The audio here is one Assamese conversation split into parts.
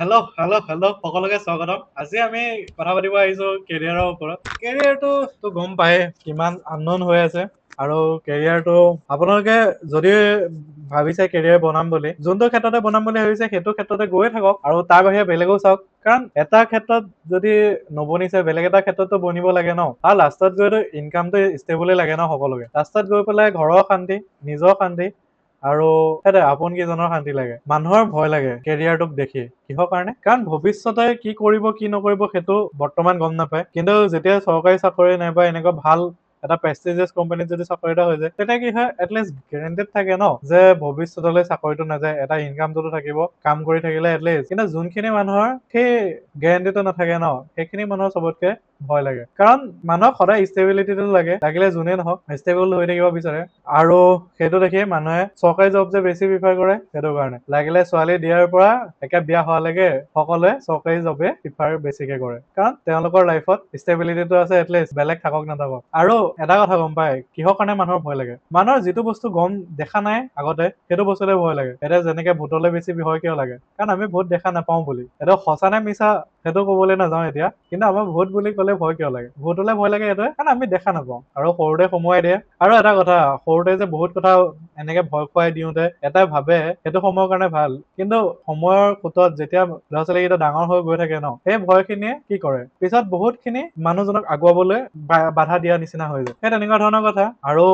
হেল্ল' সকলোকে স্বাগতম। আজি আমি কথা পাতিব আহিছো কেৰিয়াৰৰ ওপৰত। কেৰিয়াৰটো তো গম পায়ে কিমান আননন হৈ আছে, আৰু কেৰিয়াৰটো আপোনালোকে যদি ভাবিছে কেৰিয়াৰ বনাম বুলি, যোনটো ক্ষেত্ৰতে বনাম বুলি ভাবিছে সেইটো ক্ষেত্ৰতে গৈ থাকক, আৰু তাৰ বাহিৰে বেলেগো চাওক। কাৰণ এটা ক্ষেত্ৰত যদি নবনিছে বেলেগ এটা ক্ষেত্ৰতো বনিব লাগে ন। আৰু লাষ্টত গৈতো ইনকামটো ষ্টেবলে লাগে ন সকলোকে। লাষ্টত গৈ পেলাই ঘৰৰ শান্তি, নিজৰ শান্তি, আৰু সেইটোৱে আপোন কেইজনৰ শান্তি লাগে। মানুহৰ ভয় লাগে কেৰিয়াৰটোক দেখি। কিহৰ কাৰণে? কাৰণ ভৱিষ্যতে কি কৰিব কি নকৰিব সেইটো বৰ্তমান গম নাপায়, কিন্তু যেতিয়া চৰকাৰী চাকৰি নাইবা এনেকুৱা ভাল এটা প্ৰেষ্টিজিয়াছ কোম্পানীত যদি চাকৰি এটা হৈ যায়, তেতিয়া কি হয়, এটলিষ্ট গেৰেণ্টেড থাকে ন যে ভৱিষ্যতলৈ চাকৰিটো নাযায়, এটা ইনকামটোতো থাকিব কাম কৰি থাকিলে এটলিষ্ট। কিন্তু যোনখিনি মানুহৰ সেই গেৰেণ্টিটো নাথাকে ন, সেইখিনি মানুহৰ চবতকে ভয় লাগে। কাৰণ মানুহক সদায় ষ্টেবিলিটিটো লাগে, লাগিলে যোনে নহওক ষ্টেবল হৈ থাকিব বিচাৰে। আৰু সেইটো দেখি মানুহে চৰকাৰী জব যে বেছি প্ৰিফাৰ কৰে, সেইটো কাৰণে লাগিলে ছোৱালী দিয়াৰ পৰা একে বিয়া হোৱালৈকে সকলোৱে চৰকাৰী জবে প্ৰিফাৰ বেছিকে কৰে। কাৰণ তেওঁলোকৰ লাইফত ষ্টেবিলিটিটো আছে, এটলিষ্ট বেলেগ থাকক নাথাকক। আৰু এটা কথা গম পায় কিহৰ কাৰণে মানুহৰ ভয় লাগে। মানুহৰ যিটো বস্তু গম দেখা নাই আগতে, সেইটো বস্তুলে ভয় লাগে। এতিয়া যেনেকে ভূতলে বেছি ভয় কিয় লাগে? কাৰণ আমি ভূত দেখা নাপাওঁ বুলি। এইটো সঁচা নে মিছা সেইটো কবলৈ নাযাওঁ এতিয়া, কিন্তু আমাৰ ভূত বুলি কলে ভয় কিয় লাগে? ভূতলে ভয় লাগে এইটোৱে, কাৰণ আমি দেখা নাপাওঁ আৰু সৰুতে সোমোৱাই দিয়ে। আৰু এটা কথা, সৰুতে যে বহুত কথা এনেকে ভয় খুৱাই দিওঁতে এটাই ভাবে সেইটো সময়ৰ কাৰণে ভাল, কিন্তু সময়ৰ সোঁতত যেতিয়া ল'ৰা ছোৱালীকেইটা ডাঙৰ হৈ গৈ থাকে ন, সেই ভয় খিনিয়ে কি কৰে, পিছত বহুত খিনি মানুহজনক আগুৱাবলৈ বাধা দিয়া নিচিনা হৈ যায়। সেই তেনেকুৱা ধৰণৰ কথা। আৰু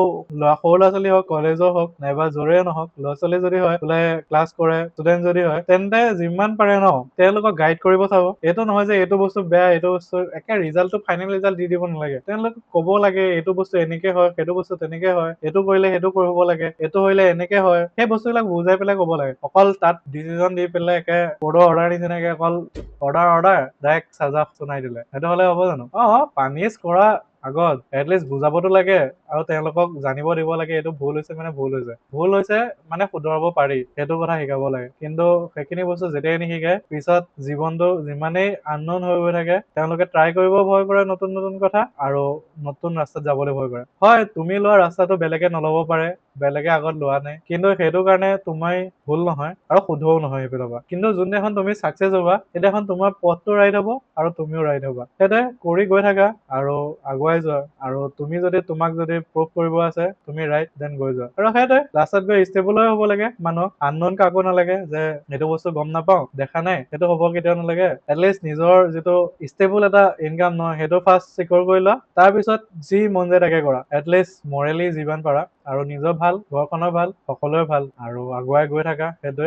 সৰু ল'ৰা ছোৱালী হওক, কলেজৰ হওক, নাইবা যৰে নহওক, ল'ৰা ছোৱালী যদি হয় বোলে ক্লাছ কৰে, ষ্টুডেন্ট যদি হয়, তেন্তে যিমান পাৰে ন তেওঁলোকক গাইড কৰিব চাব। এইটো নহয় যে এইটো বস্তু বেয়া, এইটো বস্তু একে ৰিজাল্টটো ফাইনেল ৰিজাল্ট দি দিব নালাগে। তেওঁলোকে ক'ব লাগে এইটো বস্তু এনেকে হয়, সেইটো বস্তু তেনেকে হয়, এইটো কৰিলে সেইটো কৰিব লাগে, এইটো হলে এনেকে হয়। সেই বস্তুবিলাক বুজাই পেলাই ক'ব লাগে। অকল তাত ডিচিজন দি পেলাই একে কোৰ্টৰ অৰ্ডাৰ নিচিনাকে অকল অৰ্ডাৰ ডাইৰেক্ট চাজা শুনাই দিলে, সেইটো হলে হ'ব জানো? পানিছ কৰা আগত এটলিষ্ট বুজাবতো লাগে, আৰু তেওঁলোকক জানিব দিব লাগে এইটো ভুল হৈছে মানে ভুল হৈছে, ভুল হৈছে মানে শুধৰাব পাৰি, সেইটো কথা শিকাব লাগে। কিন্তু সেইখিনি বস্তু যেতিয়াই নিশিকে, পিছত জীৱনটো যিমানেই আননন হৈ গৈ থাকে, তেওঁলোকে ট্ৰাই কৰিব ভয় কৰে নতুন নতুন কথা, আৰু নতুন ৰাস্তাত যাবলৈ ভয় কৰে। হয়, তুমি লোৱা ৰাস্তাটো বেলেগে নলব পাৰে, বেলেগে আগত লোৱা নাই, কিন্তু সেইটো কাৰণে তুমি ভুল নহয় আৰু শুদ্ধও নহয় সেইফালৰ পৰা। কিন্তু যোনদিনাখন তুমি ছাকচেছ হবা, সেইদিনাখন তোমাৰ পথটো ৰাইট হব আৰু তুমিও ৰাইট হবা। সেইটোৱে কৰি গৈ থাকা আৰু আগুৱাই যোৱা। আৰু তুমি যদি তোমাক যদি প্ৰুভ কৰিব আছে তুমি ৰাইট, দেন গৈ যোৱা। আৰু সেইটোৱে লাষ্টত গৈ ষ্টেবল হ'ব লাগে। মানুহক আননন কাকো নালাগে যে এইটো বস্তু গম নাপাওঁ, দেখা নাই, সেইটো হ'ব কেতিয়াও নালাগে। এটলিষ্ট নিজৰ যিটো ষ্টেবল এটা ইনকাম নহয়, সেইটো ফাৰ্ষ্ট চিকিউৰ কৰি লোৱা, তাৰপিছত যি মন যায় তাকে কৰা। এটলিষ্ট মৰেলি যিমান পাৰা, আৰু নিজৰ ভাল, ঘৰখনৰ ভাল, সকলোৰে ভাল, আৰু আগুৱাই গৈ থাকা। সেইটোৱে